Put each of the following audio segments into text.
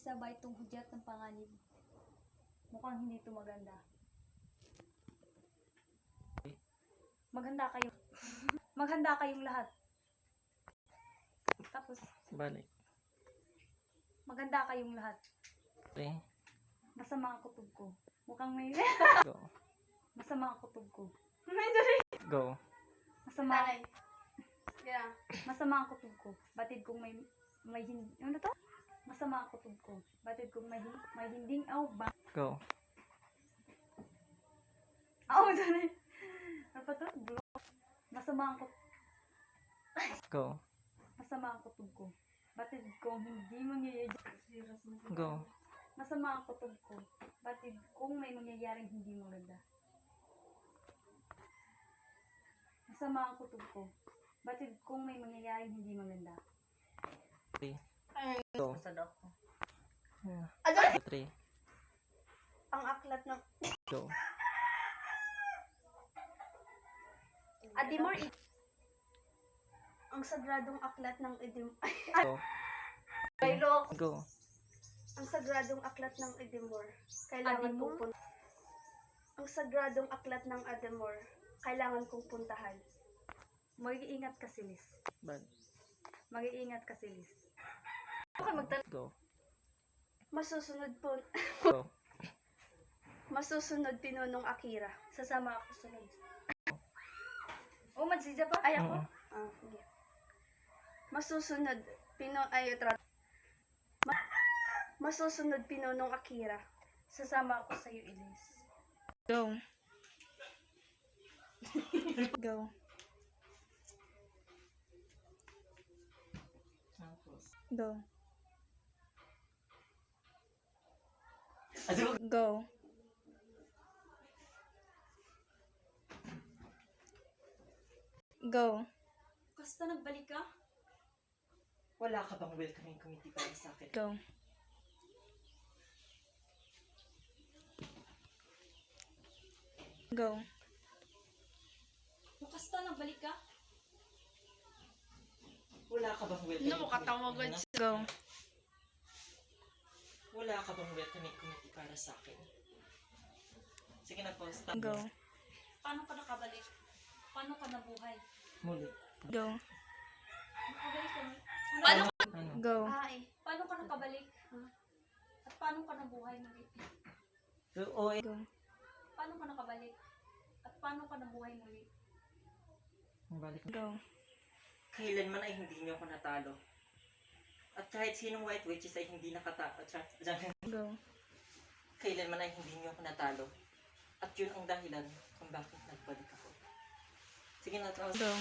sabay itong hudyat ng panganib. Mukhang hindi ito maganda. Maghanda kayo. Maghanda kayong lahat. Tapos, Balik. maghanda kayong lahat. Okay. Masama ang kutob ko. Mukhang may... Go. Masama ang kutob ko. Go. Masama. Tanay. Yeah. Masama ang kutob ko. Batid kong may hindi... Ano to? Masama ang kutob ko. Batid kong may hinding... ba? Go. Sorry. Ano pa to? Masama ang kutob. Go. Masama ang kutob ko. Batid kong hindi mangyayari. Go. Masama ang kutob ko. Batid kung may mangyayaring hindi maganda. Masama ang kutob ko. Batid kung may mangyayaring hindi maganda. 3. Go. Ano? 3. Ang aklat ng Go. Adimor. Ang sagradong aklat ng Go. Bailok. Go. Ang sagradong aklat ng Edimor. Kailangan Adimor? kong Ang sagradong aklat ng Adimor. Kailangan kong puntahan. Mag-iingat ka, Silis. Bad. Mag-iingat ka, Silis. Okay, Go. Masusunod po. Go. Masusunod pinunong Akira. Sasama ako sa next. Oh, magsija pa? Ay ako? Oo. Sige. Masusunod Masusunod pinunong Akira. Sasama ako sa iyo, Elise. Go. Go. Go. Go. Go. Basta nagbalik ka? Wala ka bang welcoming committee para sa akin? Go. Go. Bukas ta, nagbalik ka? Wala ka bang welcoming committee? Go. Wala ka bang welcoming committee para sa akin? Sige na po, stop. Go. Paano ka nakabalik? Paano ka nabuhay? Muli. Go. Nakabalik ka? Ano? Go. Paano ka nakabalik? At paano ka nabuhay muli? Oo, Go. Paano ka nakabalik? At paano ka nabuhay muli? Balik. Go. Kailanman ay hindi niyo ako natalo. At kahit sinong white witches ay hindi nakatalo. Go. Kailanman ay hindi niyo ako natalo. At yun ang dahilan kung bakit nagbalik ako. Sige na, tapos. Go.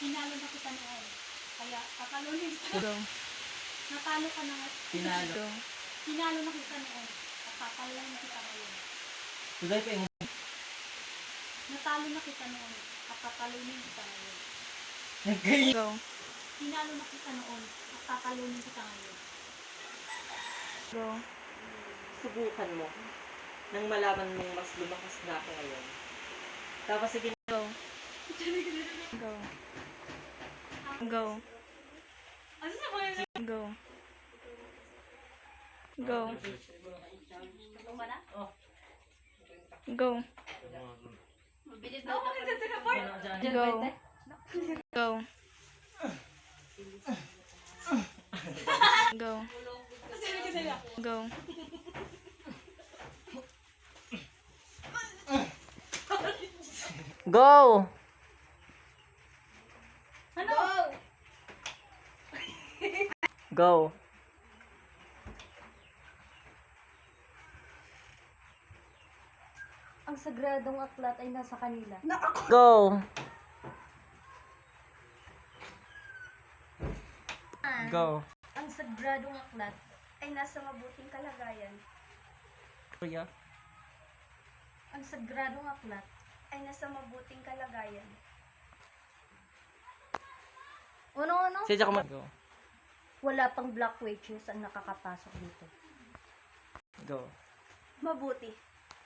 Hinalo na kita noon. Kaya kakalunin ka. Go. Natalo ka na. Pinalo. Go. Hinalo na kita noon. At kakalunin kita ngayon. Tuloy ko yung Natalo na kita noon. At kakalunin kita ngayon. Go. Hinalo na kita noon. At kakalunin kita ngayon. Go. subukan mo nang malaman mong mas lumakas na ako ngayon. Tapos sige Go. Go. Go. Ano sa mga Go. Go. Ano ba na? Go. Mabilis Ako ka dito na part. Go. Go. Go. Go. Go! Ano? Go! Ang sagradong aklat ay nasa kanila. Go! Go! Ang sagradong aklat ay nasa mabuting kalagayan. Kuya? ang sagradong aklat Ay nasa mabuting kalagayan. Ano? Sige ka Go. Wala pang black witches ang nakakapasok dito. Go. Mabuti.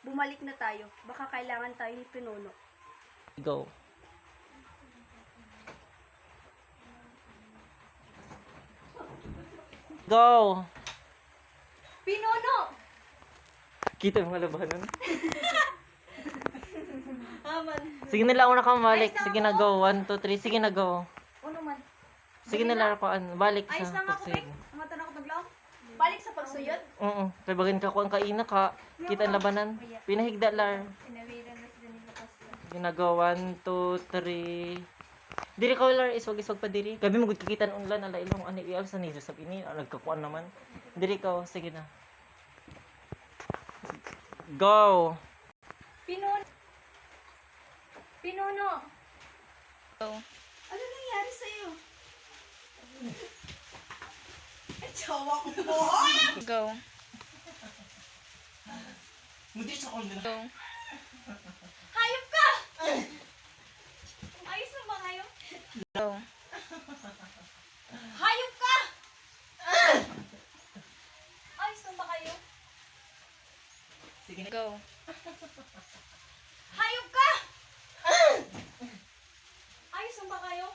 Bumalik na tayo. Baka kailangan tayo ni Pinuno. Go. Go! Kita yung mga labanan. Aman. Sige nila, una ka balik. Sige na, go. 1, 2, 3. Sige na, go. Ano man? Sige nila, ako, balik Ayos sa lang ako, Pek. pagsayod. Ang mata na ako taglaw. Balik sa pagsuyod. Oo. Kaya bagin ka ko ang kaina ka. Kita ang labanan. Pinahigda, Lar. Sinawiran na sila nila Pastor. Sige na, go. 1, 2, 3. Diri ka, Lar. Iswag pa diri. Gabi mo gud kikitan unlan. Ala ilong ani iyal sa nijo sa ini. Nagkakuan naman. Diri ka. Sige na. Go. Pinuno. Go. Ano nangyari sa'yo? Chawak mo! Go. Mudi sa kon Go. Hayop ka! Ayos na ba kayo? Go. Hayop ka! Ayos na ba kayo? Sige na. Go. Hayop ka! Ayos na ba kayo?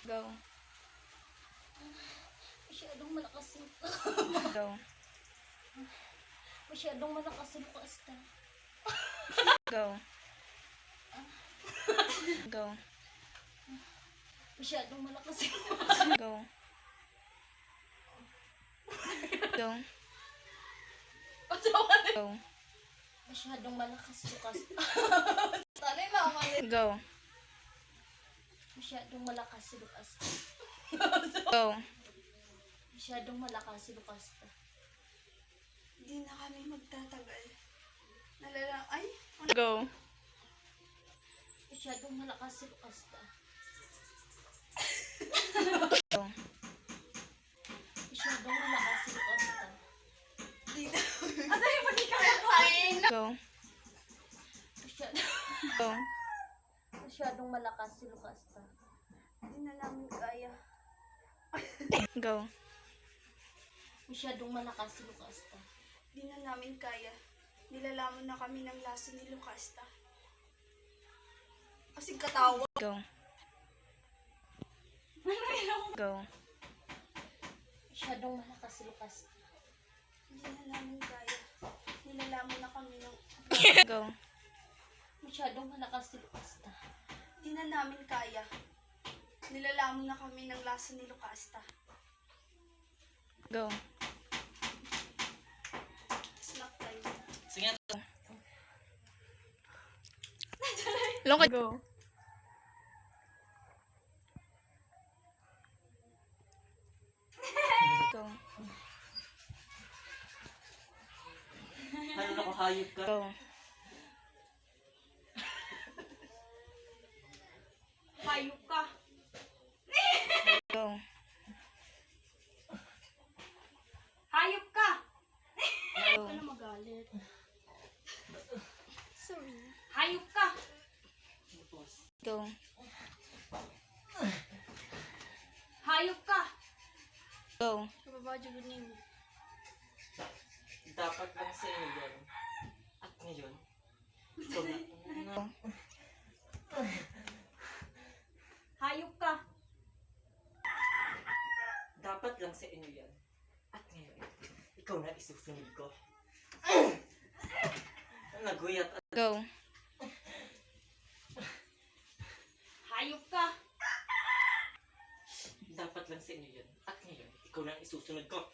Go. Masyadong malakas yung... Go. Masyadong malakas yung kasta. Go. Go. Masyadong malakas yung... Go. Go. Go. Masyadong malakas yung kasta. Tali na ako. Go. Masyadong malakas yung kasta. Go. Masyadong malakas yung kasta. Hindi na kami magtatagal. Nalala... Ay! Go. Masyadong malakas yung kasta. Go. Masyadong malakas yung kasta. Go. Go. Masyadong malakas yung kasta. Hindi na namin kaya. Go. Masyadong malakas si Lucasta. Di na namin kaya. Nilalamon na kami ng laso ni Lucasta. Kasing katawa. Go. Go. Masyadong malakas si Lucasta. Hindi na namin kaya. Nilalamon na kami ng... Go. Masyadong malakas si Lucasta. Di na namin kaya. Nilalamon na kami ng laso ni Lucasta. Go. Snack time. Sige na. Longkad. Go. Go. Ano na ko hayop ka? Go. Hayop ka. Go. Hayop ka! Go. Ano magalit? Sorry. Hayop ka! Go. Hayop ka! Go. Kababadyo gunin. Dapat lang sa inyo yan. At ngayon, so na. Hayop ka! Dapat lang sa inyo yan. At ngayon, ikaw na isusunod ko. Naguyat at Go. Hayop ka! dapat lang sa inyo yan. At ngayon, ikaw na isusunod ko.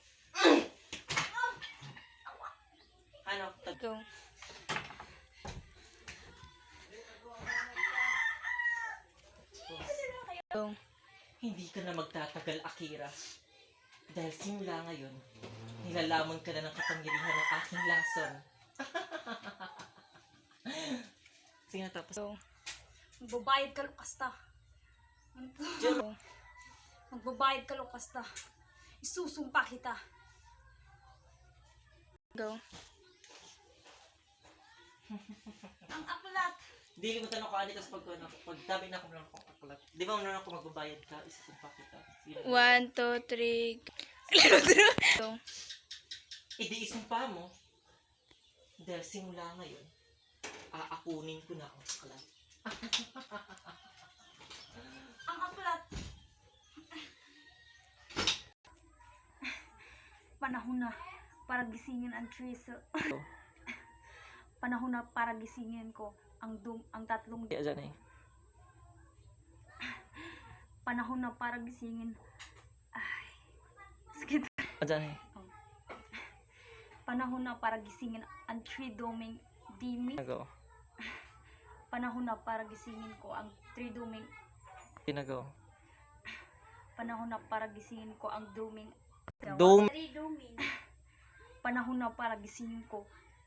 Ano? Go. Go. Hindi ka na magtatagal, Akira. Dahil simula ngayon, nilalamon ka na ng kapangyarihan ng aking lason. Sige na, tapos. Go. Magbabayad ka, Lucasta. Go. Magbabayad ka, Lucasta. Isusumpa kita. Go. Ang aklat. Dili mo tanong ko, Adi, tapos pag tabi na ako lang akong aklat. Di ba mo ako magbabayad ka, isasumpa kita. Sige na. 1, 2, 3. Go. Idi isumpa mo. Dahil simula ngayon, aakunin ko na ang aklat. Ang aklat. Panahon na para gisingin ang Trisel. Panahon na para gisingin ko ang tatlong Kaya dyan eh. panahon na para gisingin. Ay. Sakit. Dyan eh. Panahon na para gisingin ang tridoming dimi. Go. Panahon na para gisingin ko ang tridoming. Go. Panahon na para gisingin ko ang doming. Tridoming. Panahon na para gisingin ko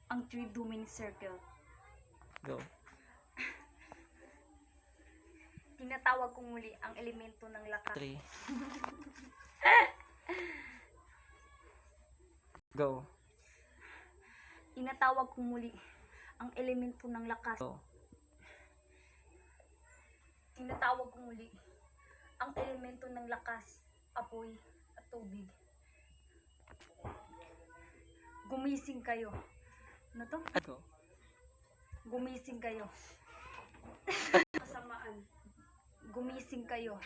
ang tridoming circle. Go. Tinatawag ko muli ang elemento ng lakas. 3. Go. Tinatawag ko muli ang elemento ng lakas. Go. Tinatawag ko muli ang elemento ng lakas, apoy at tubig. Gumising kayo. Ano to? Go. Gumising kayo. Kasamaan. Gumising kayo.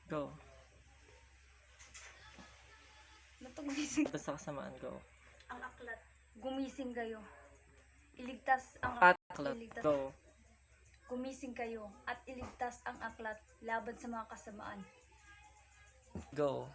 Go. Ano to? Gumising. Tapos sa kasamaan, go. Ang aklat. Gumising kayo. Iligtas ang Aklat. Iligtas. Go. Gumising kayo at iligtas ang aklat laban sa mga kasamaan. Go.